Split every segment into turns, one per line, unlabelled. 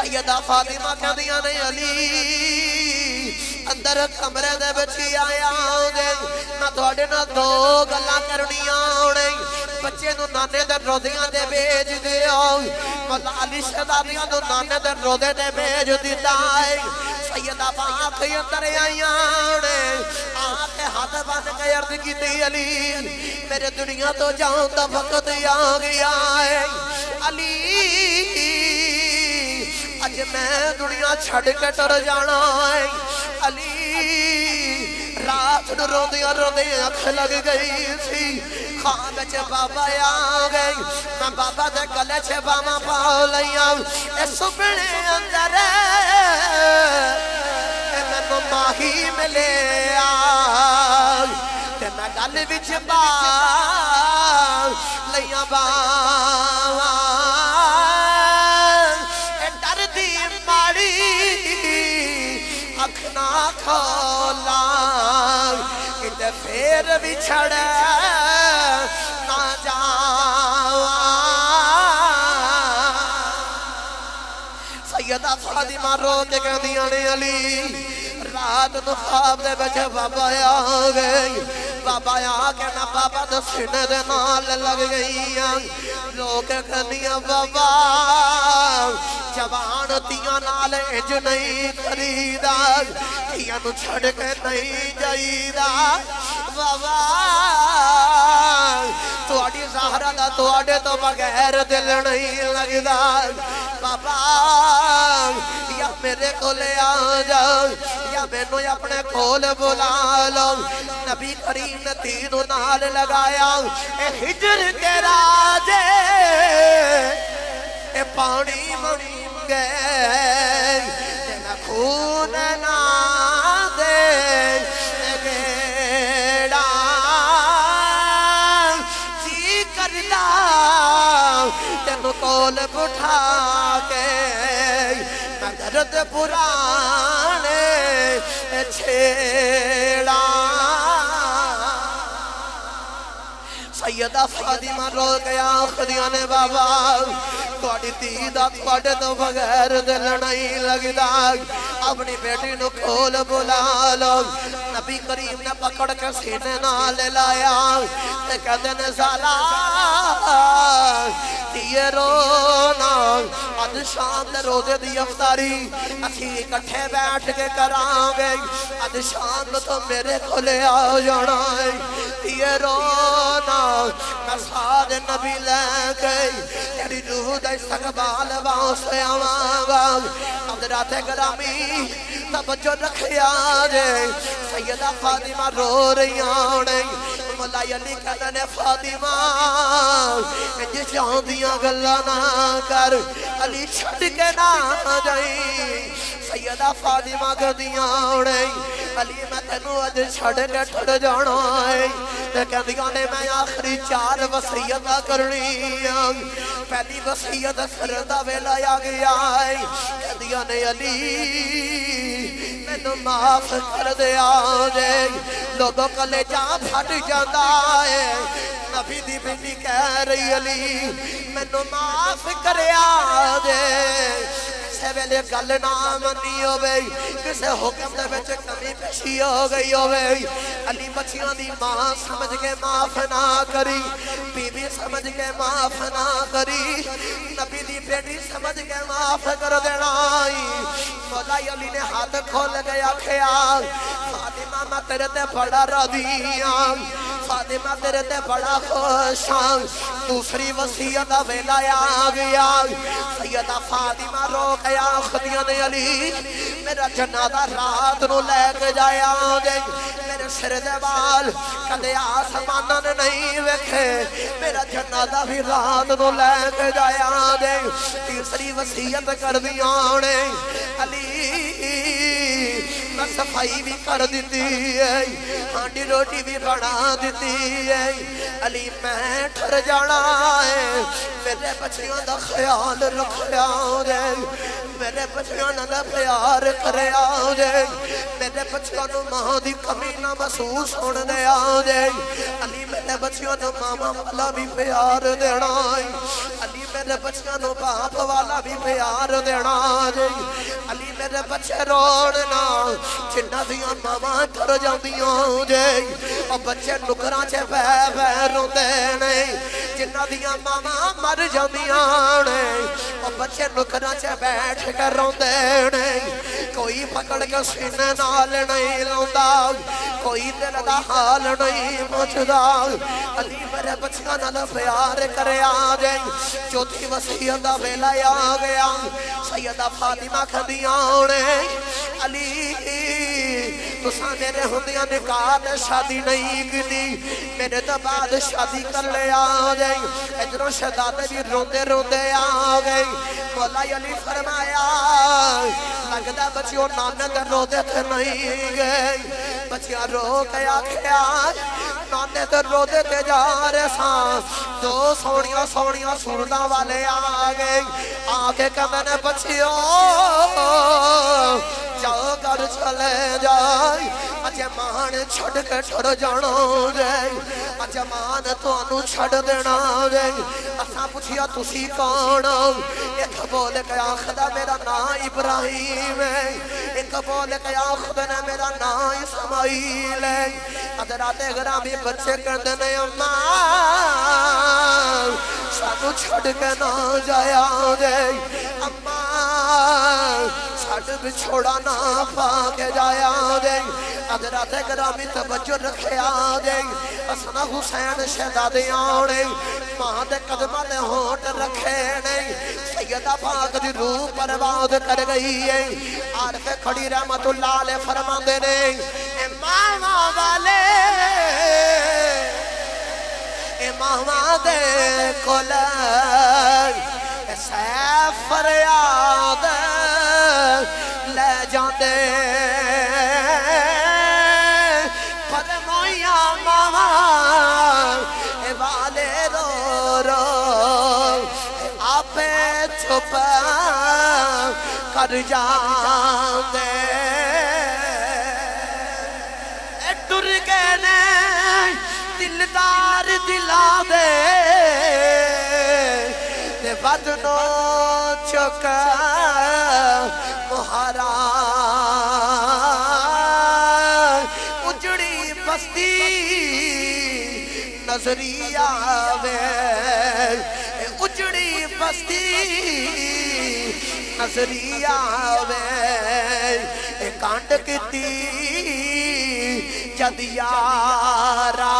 سیدہ فاطمہ کہندیاں نے علی اندر کمرے دے وچ آیا میں تواڈے نال دو گلاں کرنیاں نے بچے نو نانے دے روزیاں دے بھیج دیو مولا علی شہزادیاں نو نانے دے روزے دے بھیج دیتا ہے سیدہ پاک اندر آئیاں نے آتے ہاتھ بن کے عرض کیتی علی میرے دنیا تو جاؤں دا وقت آ گیا ہے علی اج میں دنیا چھڑ کے ٹر جانا ہے علی رات نو روندیاں روندیاں اکھ لگ گئی سی خواب چھ بابا آ گئی میں بابا دے گلے چھ باما پا لیاں اے سپنے اندر میں ماہی ملے آ تے میں گل وچ با لیاں با اکھنا کھولا کتے پھر بھی چھڑے نہ جاؤں سیدہ فاطمہ رو کے کہندیاں نے علی رات نو خواب دے بچے بابا آ گئی بابا آ کے نہ بابا دے سینے دے نال لگ گئیاں لوگ کہندیاں بابا جوان تیاں نال انج نہیں کریدا تیاں نو چھڑ کے نہیں جائیدا بابا تواڈی زہرا دا تواڈے تو بغیر دل نہیں لگدا بابا یا میرے کول آ جاؤ یا مینوں اپنے کول بلا لو نبی کریم نے تینوں نال لگایا اے ہجر کے راجے اے پانی منگے تینا خون نہ دے گیڑا جی کردا تینو کول بٹھا کے میں درد پرانے چھیڑا سیدہ فاطمہ رو گیا خدیاں نے بابا تواڈی دھی دا تواڈے تو بغیر دل نہیں لگدا اپنی بیٹی نو کھول بلا لو نبی کریم نے پکڑ کے سینے نال لایا تے کہندے نے سالا تیے رونا اج شام دے روزے دی افطاری اسی اکٹھے بیٹھ کے کران گے اج شام تو میرے کول آ جانا ہے تیے رونا میں ساتھ نبی لے گئی تیری روح دا استقبال واسطے آواں گا حضرات گرامی توجہ رکھیا جے سیدہ فاطمہ رو رہیاں نے مولا علی کہندے نے فاطمہ انج چاندیاں گلاں نہ کر علی چھڈ کے نہ جائیں سیدہ فاطمہ کہندیاں نے علی میں تینوں اج چھڈ کے ٹر جانا ہے تے کہندیاں نے میں آخری 4 وصیتاں کرنیاں پہلی وصیت کرن دا ویلا آ گیا ہے کہندیاں نے علی مینوں معاف کر دے آ جے لوگوں کلیجہ پھٹ جاندا ہے نبی دی بیٹی کہہ رہی علی مینوں معاف کریا جے کسے ویلے گل نہ منی ہوے کسے حکم دے وچ کمی پیشی ہو گئی ہوے علی بچیاں دی ماں سمجھ کے معاف نہ کری بی بی سمجھ کے معاف نہ کری نبی دی بیٹی سمجھ کے معاف کر دینا مولا علی نے ہاتھ کھول کے آکھیا فاطمہ میں تیرے تے بڑا راضی ہاں فاطمہ تیرے تے بڑا خوش ہاں دوسری وصیت دا ویلا آ گیا سیدہ فاطمہ رو کے آخدیاں نے علی میرا جنازہ رات نو لے کے جایا جے میرے سر دے بال کدے آسماناں نے نہیں ویکھے میرا جنازہ بھی رات نو لے کے جایا جے تیسری وصیت کر دیاں نے علی میں صفائی بھی کر دیتی ہے ہانڈی روٹی بھی بنا دیتی ہے علی میں ٹھر جانا ہے میرے بچیاں دا خیال رکھیا جے میرے بچیاں دا پیار کریا جے میرے بچیاں نو ماں دی کمی نہ محسوس ہونے دیا جے علی میرے بچیاں نو ماما والا بھی پیار دینا ہے علی میرے بچیاں نو باپ والا بھی پیار دینا جی علی میرے بچے روڑنا جنہ دیاں ماما کر جاندیاں جی اور بچے نکراں چے بے بے روندے نہیں جنہ دیاں ماما مر جاندیاں نہیں اور بچے نکراں چے بیٹھ کر روندے نہیں کوئی پکڑ کے سینے نال نہیں لوندا کوئی دل دا حال نہیں پوچھدا علی میرے بچیاں نال پیار کرے آ جائے چوتھی وصیت دا ویلا آ گیا سیدہ فاطمہ کھدیاں نے علی تساں میرے ہوندیاں نکاح تے شادی نہیں کیتی میرے تو بعد شادی کر لے آ جائے ادھروں شہزادے بھی روندے روندے آ گئے مولا علی فرمایا لگدا بچیوں نانے تے روندے تے نہیں گئے بچیاں رو کے آکھیا نانے تے روندے تے جا رہے ساں دو سونیاں سونیاں سرداں والے آ گئے آگے کہ میں نے بچیوں جاؤ گھر چلے جائے اجے مان چھڑ کے چھڑ جانا جائے اجے مان تو انو چھڑ دینا جائے اساں پوچھیا تسی کون ایک بولے کہ خدا میرا نام ابراہیم ہے ایک بولے کہ خدا میرا نام اسماعیل ہے حضرات گرامی بچے کہتے ہیں اماں سانو چھڑ کے نہ جایا جائے اماں ساڑھ بچھوڑا نہ پا کے جایا جائے حضرات گرامی توجہ رکھے آ جائے اسنا حسین شہزادے آنے ماں دے قدمہ دے ہونٹ رکھے نہیں سیدہ پاک دی روح پرواد کر گئی ہے عارف کھڑی رحمت اللہ علیہ فرما دے نہیں امام والے امام دے کولے سیف فریاد لے جاندے پدمویاں ماما والے رو رو آپ چھپ کر جاندے ڈر گئے نے دلدار دلا دے بدنو چکا مہارا اجڑی بستی نظری آوے اجڑی بستی نظری آوے کانڈ کتی جد یارا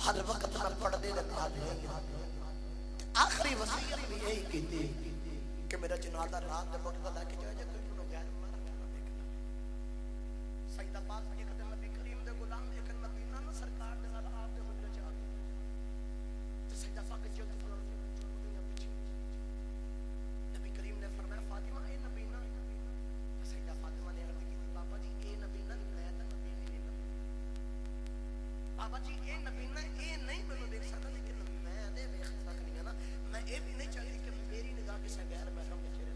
ہر وقت میں پڑھنے لگا دیں آخری وصیت بھی یہی کی تھی کہ میرا جنازہ رات میں مٹھا لے کے جائے کوئی انہوں غیر مارا دیکھنا سیدہ پاک ایک دن نبی کریم دے غلام ایک مدینہ نہ سرکار دے نال آپ دے حجرے چاہ گئے تو سیدہ پاک جلد فرار دنیا پیچھے نبی کریم نے فرمایا فاطمہ اے نبی نہ سیدہ فاطمہ نے عرض کی بابا جی اے نبی نہ میں تو نبی نہیں بابا جی اے نبی نہ اے نہیں میں دیکھ سکتا لیکن میں دے دیکھ سکتی ہوں نا میں اے بھی نہیں چاہتی کہ میری نگاہ کسی غیر محرم میں چلے